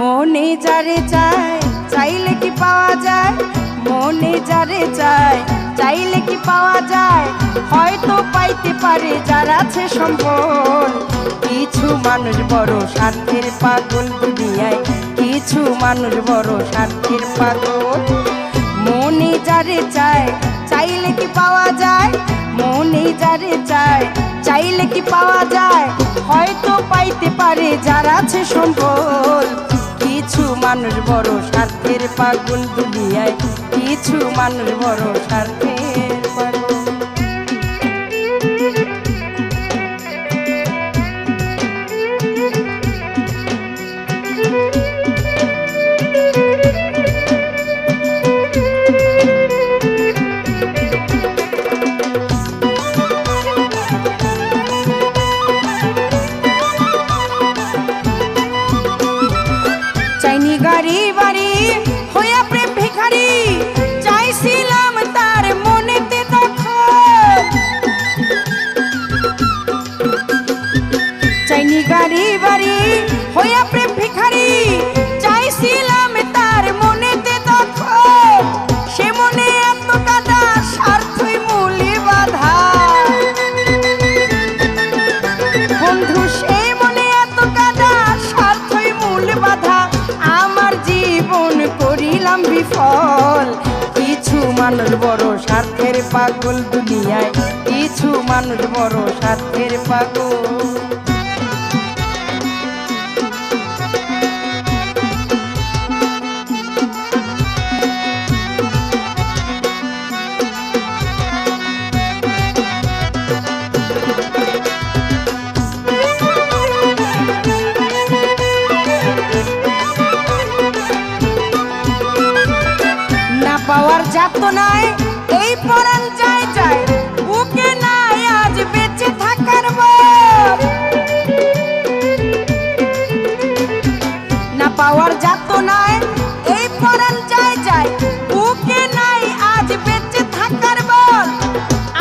মনে যারে চায় চাইলে কি পাওয়া যায়, মনে যারে চায় চাইলে কি পাওয়া যায়, হয়তো পাইতে পারে যার আছে সম্বল। কিছু মানুষ বড় স্বার্থের পাগল দুনিয়ায়, কিছু মানুষ বড় স্বার্থের পাগল। মনে যারে চায় চাইলে কি পাওয়া যায়, মনে যারে চায় চাইলে কি পাওয়া যায়, হয়তো পাইতে পারে যার আছে সম্বল। কিছু মানুষ বড় স্বার্থের পাগল দুনিয়ায়, কিছু মানুষ বড় স্বার্থের পাগল। চাইনি গাড়ি বাড়ি হইয়া প্রেম ভিখারি, চাইছিলাম তার মনেতে দখল। চাইনি গাড়ি বাড়ি হইয়া প্রেম ভিখারি, চাইছিলাম তার মনেতে দখল। সে মনে এত কাদা স্বার্থই মূলে বাধা, বন্ধু সে মনে এত কাদা স্বার্থই মূল বাধা, আমার জীবন করিলাম বিফল। কিছু মানুষ বড় স্বার্থের পাগল দুনিয়ায়, কিছু মানুষ বড় স্বার্থের পাগল। পাওয়ার যাতনায় এই পরাণ যায় যায়, বুকে নাই আজ বেঁচে থাকার বল। না পাওয়ার যাতনায় এই পরাণ যায় যায়, বুকে নাই আজ বেঁচে থাকার বল।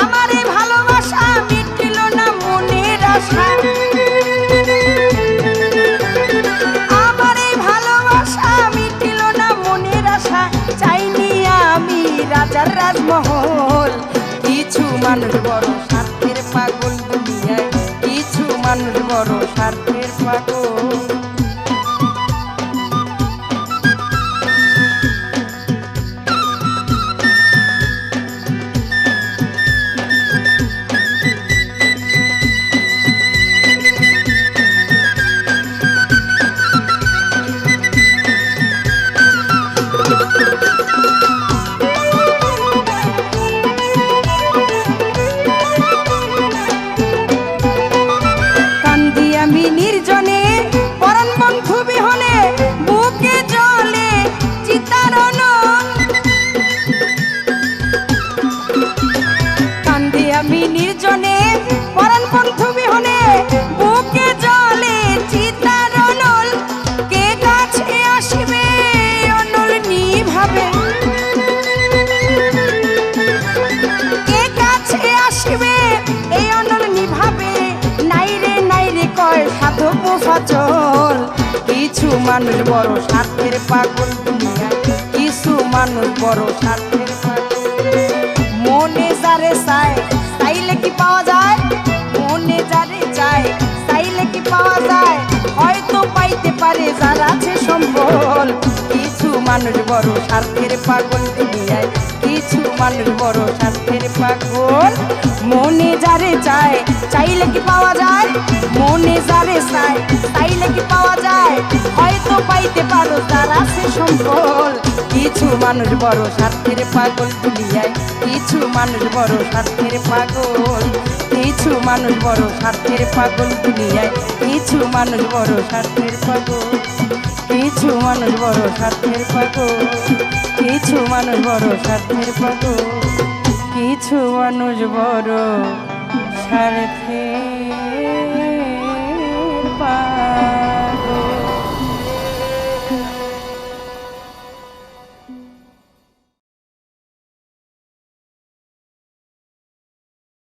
আমার এই ভালোবাসা মিটিল না মনের আশা, আমার এই ভালোবাসা মিটিল না মনের আশা। চাইনি আমি রাজার রাজমহল। কিছু মানুষ বড় স্বার্থের পাগল দুনিয়ায়, কিছু মানুষ বড় স্বার্থের পাগল। আমি নির্জনে পরাণ বন্ধু বিহনে, বুকে জলে চিতারণ। কান্দি আমি নির্জনে পরাণ বন্ধু বিহনে, বুকে জলে চিতারণ। কে কাছে আসিবে অনল নিভাবে, কে কাছে আসিবে এই অনল নিভাবে। কয় সাধক মুফাজ্জল। কিছু মানুষ বড় স্বার্থের পাগল দুনিয়ায়, কিছু মানুষ বড় স্বার্থের পাগল। মনে যারে চায় চাইলে কি পাওয়া যায়, মনে যারে চায় চাইলে কি পাওয়া যায়, হয়তো পাইতে পারে যার আছে সম্বল। কিছু মানুষ বড় স্বার্থের পাগল দুনিয়ায়, কিছু মানুষ বড় স্বার্থের পাগল। মনে যারে চায় চাইলে কি পাওয়া যায়, মনে যারে চায় চাইলে কি পাওয়া যায়, হয়তো পাইতে পারো যার আছে সম্বল। কিছু মানুষ বড় স্বার্থের পাগল দুনিয়ায়, কিছু মানুষ বড় স্বার্থের পাগল। কিছু মানুষ বড় স্বার্থের পাগল দুনিয়ায়, কিছু মানুষ বড় স্বার্থের পাগল। কিছু মানুষ বড় স্বার্থের পাগল, কিছু মানুষ বড় স্বার্থের পাগল, কিছু মানুষ বড় স্বার্থের